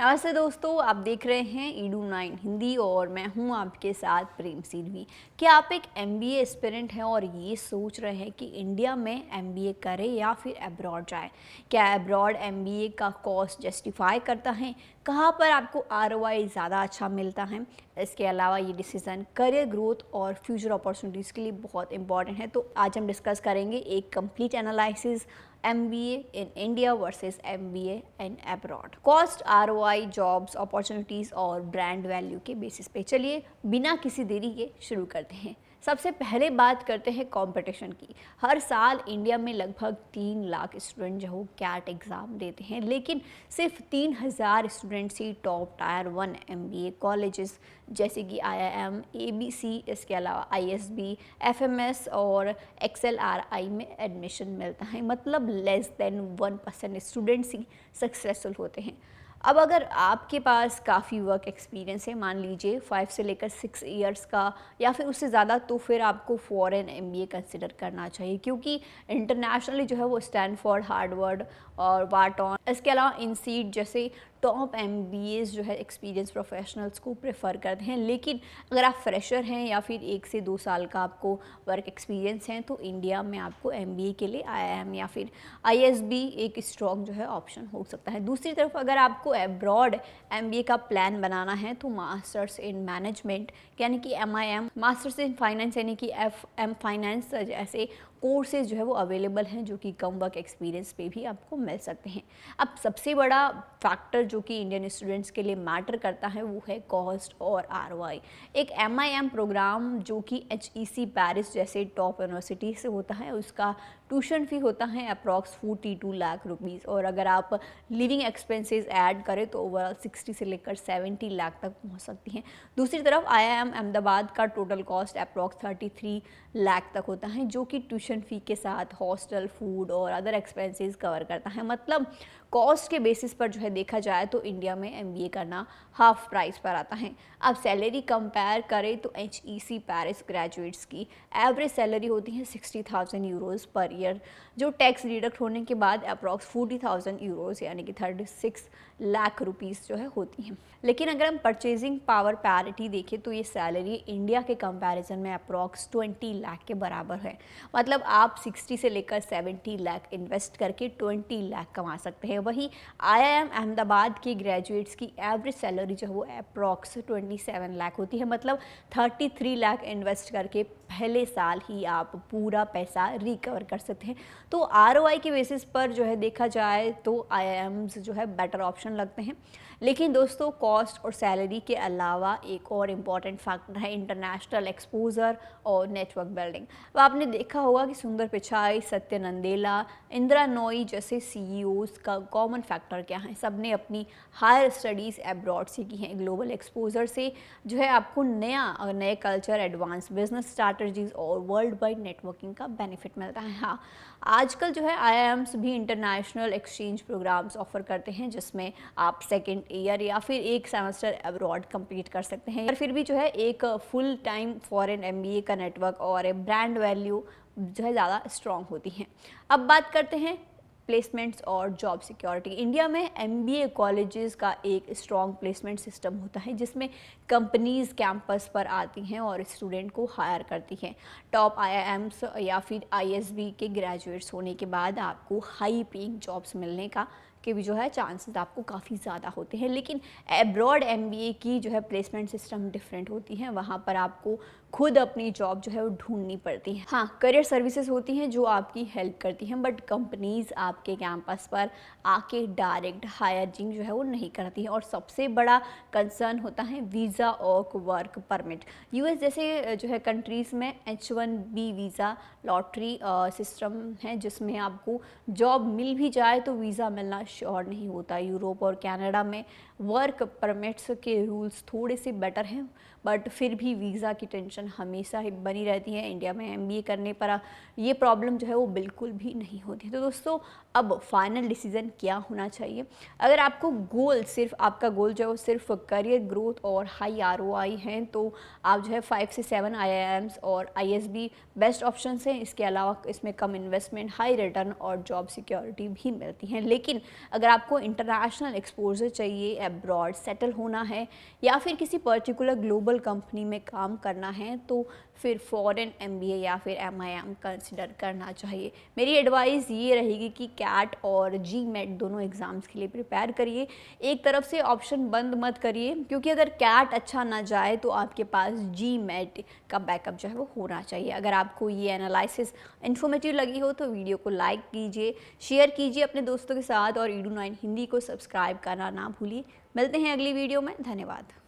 नमस्ते दोस्तों, आप देख रहे हैं edu9 हिंदी और मैं हूं आपके साथ प्रेम सिरवी। क्या आप एक एमबीए एस्पिरेंट हैं और ये सोच रहे हैं कि इंडिया में एमबीए करें या फिर अब्रॉड जाएं? क्या अब्रॉड एमबीए का कॉस्ट जस्टिफाई करता है? कहाँ पर आपको आरओआई ज़्यादा अच्छा मिलता है? इसके अलावा ये डिसीज़न करियर ग्रोथ और फ्यूचर अपॉर्चुनिटीज़ के लिए बहुत इंपॉर्टेंट है। तो आज हम डिस्कस करेंगे एक complete analysis MBA in India versus MBA in abroad, cost, ROI, jobs, opportunities और ब्रांड वैल्यू के बेसिस पे। चलिए बिना किसी देरी के शुरू करते हैं। सबसे पहले बात करते हैं कंपटीशन की। हर साल इंडिया में लगभग 3 लाख स्टूडेंट जो कैट एग्ज़ाम देते हैं, लेकिन सिर्फ 3,000 स्टूडेंट्स ही टॉप टायर 1 MBA कॉलेजेस जैसे कि IIM, ABC, इसके अलावा ISB, FMS और XLRI में एडमिशन मिलता है। मतलब लेस देन 1% स्टूडेंट्स ही सक्सेसफुल होते हैं। अब अगर आपके पास काफ़ी वर्क एक्सपीरियंस है, मान लीजिए 5 से लेकर 6 इयर्स का या फिर उससे ज़्यादा, तो फिर आपको फॉरेन MBA कंसिडर करना चाहिए, क्योंकि इंटरनेशनली जो है वो स्टैनफोर्ड, हार्वर्ड और वाटॉन, इसके अलावा इनसीड जैसे टॉप MBAs जो है एक्सपीरियंस प्रोफेशनल्स को प्रेफर करते हैं। लेकिन अगर आप फ्रेशर हैं या फिर 1 से 2 साल का आपको वर्क एक्सपीरियंस है, तो इंडिया में आपको MBA के लिए IIM या फिर ISB एक स्ट्रॉन्ग जो है ऑप्शन हो सकता है। दूसरी तरफ अगर आपको अब्रॉड MBA का प्लान बनाना है, तो मास्टर्स इन मैनेजमेंट यानी कि MIM, मास्टर्स इन फाइनेंस यानी कि FM फाइनेंस जैसे कोर्सेज जो है वो अवेलेबल हैं, जो कि कम वर्क एक्सपीरियंस पे भी आपको मिल सकते हैं। अब सबसे बड़ा फैक्टर जो कि इंडियन स्टूडेंट्स के लिए मैटर करता है वो है कॉस्ट और ROI। एक MIM प्रोग्राम जो कि HEC पेरिस जैसे टॉप यूनिवर्सिटी से होता है, उसका ट्यूशन फ़ी होता है अप्रॉक्स 42 लाख रुपीज़, और अगर आप लिविंग एक्सपेंसेस ऐड करें तो ओवरऑल 60 से लेकर 70 लाख तक पहुंच सकती हैं। दूसरी तरफ IIM अहमदाबाद का टोटल कॉस्ट अप्रॉक्स 33 लाख तक होता है, जो कि ट्यूशन फ़ी के साथ हॉस्टल, फूड और अदर एक्सपेंसेस कवर करता है। मतलब कॉस्ट के बेसिस पर जो है देखा जाए तो इंडिया में MBA करना हाफ प्राइस पर आता है। अब सैलरी कंपेयर करें तो HEC पेरिस ग्रेजुएट्स की एवरेज सैलरी होती है 60,000 यूरोज़ पर ईयर, जो टैक्स डिडक्ट होने के बाद अप्रॉक्स 40,000 यूरोज़ यानी कि 36 लाख रुपीज़ जो है होती हैं। लेकिन अगर हम परचेजिंग पावर पैरिटी देखें तो ये सैलरी इंडिया के कंपैरिजन में अप्रॉक्स 20 लाख के बराबर है। मतलब आप 60 से लेकर 70 लाख इन्वेस्ट करके 20 लाख कमा सकते हैं। वहीं IIM अहमदाबाद के ग्रेजुएट्स की एवरेज सैलरी जो है वो अप्रॉक्स 27 लाख होती है। मतलब 33 लाख इन्वेस्ट करके पहले साल ही आप पूरा पैसा रिकवर कर सकते हैं। तो ROI के बेसिस पर जो है देखा जाए तो IIMs जो है बेटर ऑप्शन लगते हैं। लेकिन दोस्तों, कॉस्ट और सैलरी के अलावा एक और इम्पॉर्टेंट फैक्टर है इंटरनेशनल एक्सपोजर और नेटवर्क बिल्डिंग। अब आपने देखा होगा कि सुंदर पिचाई, सत्य नंदेला, इंदिरा नोई जैसे CEOs का कॉमन फैक्टर क्या है? सब ने अपनी हायर स्टडीज़ अब्रॉड से की हैं। ग्लोबल एक्सपोजर से जो है आपको नए कल्चर, एडवांस बिजनेस स्ट्रैटेजीज और वर्ल्ड वाइड नेटवर्किंग का बेनिफिट मिलता है। हाँ, आजकल जो है IIMs भी इंटरनेशनल एक्सचेंज प्रोग्राम्स ऑफर करते हैं, जिसमें आप सेकेंड ईयर या फिर एक सेमेस्टर अब्रॉड कंप्लीट कर सकते हैं। फिर भी जो है एक फुल टाइम फॉरेन MBA का नेटवर्क और ब्रांड वैल्यू जो है ज़्यादा स्ट्रॉन्ग होती हैं। अब बात करते हैं प्लेसमेंट्स और जॉब सिक्योरिटी। इंडिया में MBA कॉलेजेस का एक स्ट्रॉन्ग प्लेसमेंट सिस्टम होता है, जिसमें कंपनीज कैंपस पर आती हैं और स्टूडेंट को हायर करती हैं। टॉप IIMs या फिर ISB के ग्रेजुएट्स होने के बाद आपको हाई पेइंग जॉब्स मिलने का के भी जो है चांसेस आपको काफ़ी ज़्यादा होते हैं। लेकिन अब्रॉड MBA की जो है प्लेसमेंट सिस्टम डिफरेंट होती है। वहाँ पर आपको खुद अपनी जॉब जो है वो ढूंढनी पड़ती है। हाँ, करियर सर्विसेज होती हैं जो आपकी हेल्प करती हैं, बट कंपनीज आपके कैंपस पर आके डायरेक्ट हायरिंग जो है वो नहीं करती है। और सबसे बड़ा कंसर्न होता है वीज़ा और वर्क परमिट। US जैसे जो है कंट्रीज़ में H1B वीज़ा लॉटरी सिस्टम है, जिसमें आपको जॉब मिल भी जाए तो वीज़ा मिलना श्योर नहीं होता। यूरोप और कनाडा में वर्क परमिट्स के रूल्स थोड़े से बेटर हैं, बट फिर भी वीज़ा की टेंशन हमेशा ही बनी रहती है। इंडिया में MBA करने पर ये प्रॉब्लम जो है वो बिल्कुल भी नहीं होती। तो दोस्तों, अब फाइनल डिसीजन क्या होना चाहिए। अगर आपको गोल सिर्फ आपका गोल जो है वो सिर्फ करियर ग्रोथ और हाई आरओआई है तो आप जो है 5 से 7 आईआईएम्स और आईएसबी बेस्ट ऑप्शंस हैं। इसके अलावा इसमें कम इन्वेस्टमेंट, हाई रिटर्न और जॉब सिक्योरिटी भी मिलती हैं। लेकिन अगर आपको इंटरनेशनल एक्सपोजर चाहिए, अब्रॉड सेटल होना है या फिर किसी पर्टिकुलर ग्लोबल कंपनी में काम करना है तो फिर फॉरेन एमबीए या फिर एमआईएम कंसिडर करना चाहिए। मेरी एडवाइस ये रहेगी कि कैट और जीमेट दोनों एग्ज़ाम्स के लिए प्रिपेयर करिए। एक तरफ से ऑप्शन बंद मत करिए, क्योंकि अगर कैट अच्छा ना जाए तो आपके पास जीमेट का बैकअप जो है वो होना चाहिए। अगर आपको ये एनालिसिस इन्फॉर्मेटिव लगी हो तो वीडियो को लाइक कीजिए, शेयर कीजिए अपने दोस्तों के साथ और edu9 हिंदी को सब्सक्राइब करना ना भूलिए। मिलते हैं अगली वीडियो में। धन्यवाद।